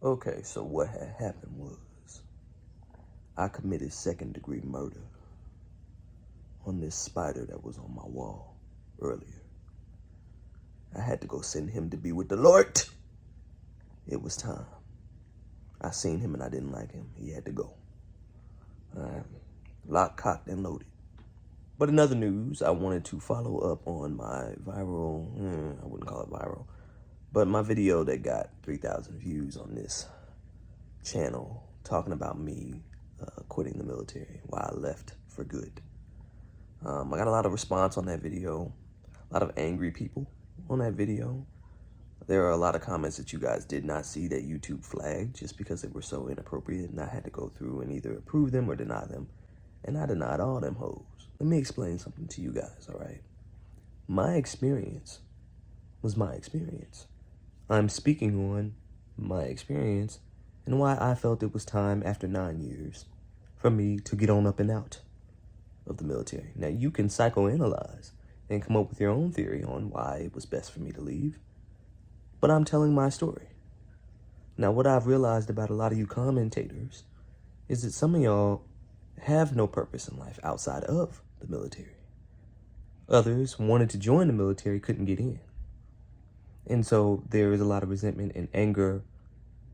Okay, so what had happened was I committed second-degree murder on this spider that was on my wall earlier. I had to go send him to be with the Lord. It was time. I seen him and I didn't like him. He had to go. Locked, cocked, and loaded. But in other news, I wanted to follow up on my viral, I wouldn't call it viral, but my video that got 3,000 views on this channel talking about me quitting the military, why I left for good. I got a lot of response on that video, a lot of angry people on that video. There are a lot of comments that you guys did not see that YouTube flagged just because they were so inappropriate, and I had to go through and either approve them or deny them. And I denied all them hoes. Let me explain something to you guys, all right? My experience was my experience. I'm speaking on my experience and why I felt it was time after 9 years for me to get on up and out of the military. Now, you can psychoanalyze and come up with your own theory on why it was best for me to leave, but I'm telling my story. Now, what I've realized about a lot of you commentators is that some of y'all have no purpose in life outside of the military. Others wanted to join the military, couldn't get in. And so there is a lot of resentment and anger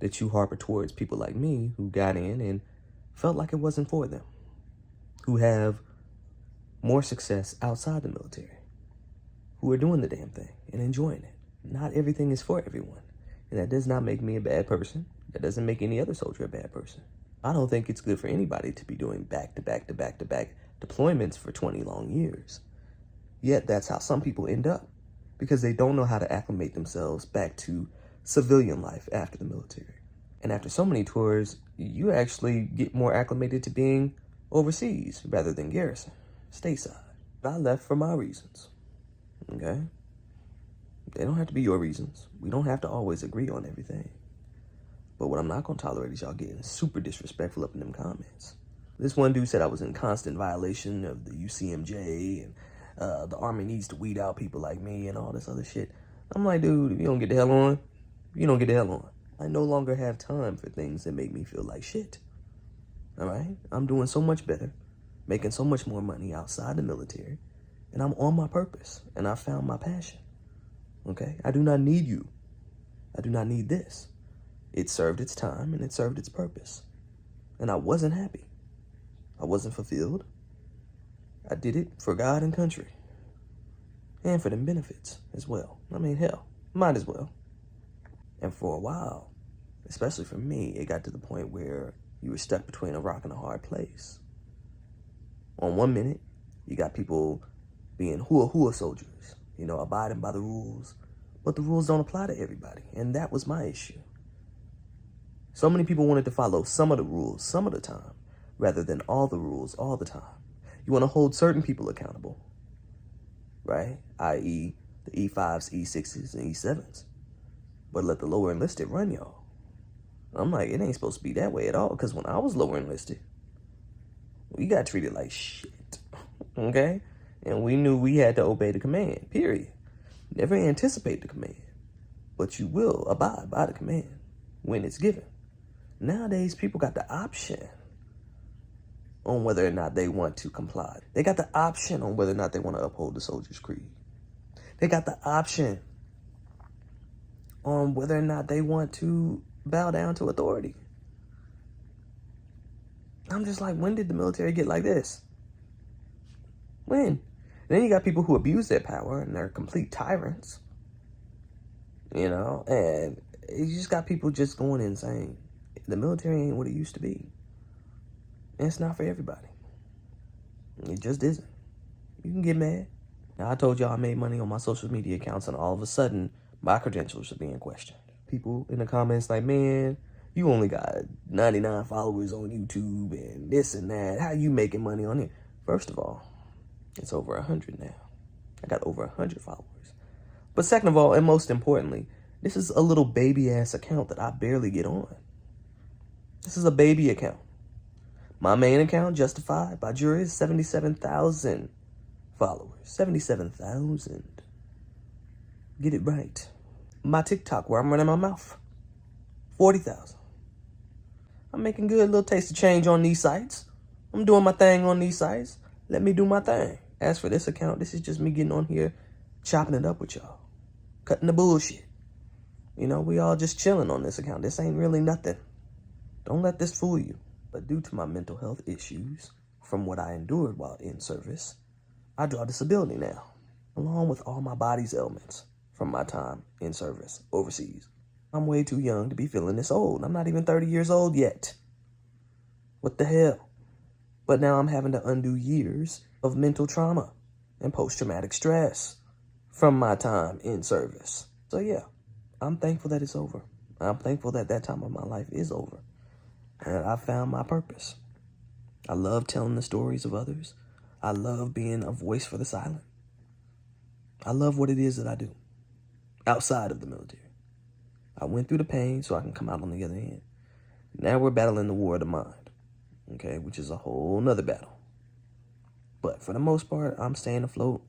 that you harbor towards people like me who got in and felt like it wasn't for them, who have more success outside the military, who are doing the damn thing and enjoying it. Not everything is for everyone. And that does not make me a bad person. That doesn't make any other soldier a bad person. I don't think it's good for anybody to be doing back-to-back deployments for 20 long years. Yet that's how some people end up, because they don't know how to acclimate themselves back to civilian life after the military. And after so many tours, you actually get more acclimated to being overseas rather than garrison, stateside. I left for my reasons, okay? They don't have to be your reasons. We don't have to always agree on everything. But what I'm not going to tolerate is y'all getting super disrespectful up in them comments. This one dude said I was in constant violation of the UCMJ and the Army needs to weed out people like me and all this other shit. I'm like, dude, if you don't get the hell on, you don't get the hell on. I no longer have time for things that make me feel like shit. All right? I'm doing so much better, making so much more money outside the military, and I'm on my purpose, and I found my passion. Okay? I do not need you. I do not need this. It served its time and it served its purpose. And I wasn't happy. I wasn't fulfilled. I did it for God and country. And for them benefits as well. I mean, hell, might as well. And for a while, especially for me, it got to the point where you were stuck between a rock and a hard place. On one minute, you got people being hua soldiers, you know, abiding by the rules, but the rules don't apply to everybody. And that was my issue. So many people wanted to follow some of the rules some of the time, rather than all the rules all the time. You want to hold certain people accountable, right? I.e. the E5s, E6s, and E7s. But let the lower enlisted run y'all. I'm like, it ain't supposed to be that way at all, because when I was lower enlisted, we got treated like shit, okay? And we knew we had to obey the command, period. Never anticipate the command, but you will abide by the command when it's given. Nowadays, people got the option on whether or not they want to comply. They got the option on whether or not they want to uphold the soldier's creed. They got the option on whether or not they want to bow down to authority. I'm just like, when did the military get like this? When? And then you got people who abuse their power and they're complete tyrants. You know, and you just got people just going insane. The military ain't what it used to be. And it's not for everybody. It just isn't. You can get mad. Now, I told y'all I made money on my social media accounts, and all of a sudden, my credentials are being questioned. People in the comments like, man, you only got 99 followers on YouTube and this and that. How you making money on it? First of all, it's over 100 now. I got over 100 followers. But second of all, and most importantly, this is a little baby-ass account that I barely get on. This is a baby account. My main account, Justified by Jury, is 77,000 followers. 77,000. Get it right. My TikTok, where I'm running my mouth, 40,000. I'm making good little taste of change on these sites. I'm doing my thing on these sites. Let me do my thing. As for this account, this is just me getting on here, chopping it up with y'all, cutting the bullshit. You know, we all just chilling on this account. This ain't really nothing. Don't let this fool you. But due to my mental health issues, from what I endured while in service, I draw disability now, along with all my body's ailments from my time in service overseas. I'm way too young to be feeling this old. I'm not even 30 years old yet. What the hell? But now I'm having to undo years of mental trauma and post-traumatic stress from my time in service. So yeah, I'm thankful that it's over. I'm thankful that that time of my life is over. And I found my purpose. I love telling the stories of others. I love being a voice for the silent. I love what it is that I do outside of the military. I went through the pain so I can come out on the other end. Now we're battling the war of the mind, okay, which is a whole nother battle. But for the most part, I'm staying afloat.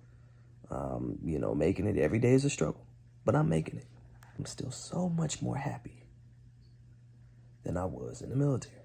You know, making it. Every day is a struggle, but I'm making it. I'm still so much more happy than I was in the military.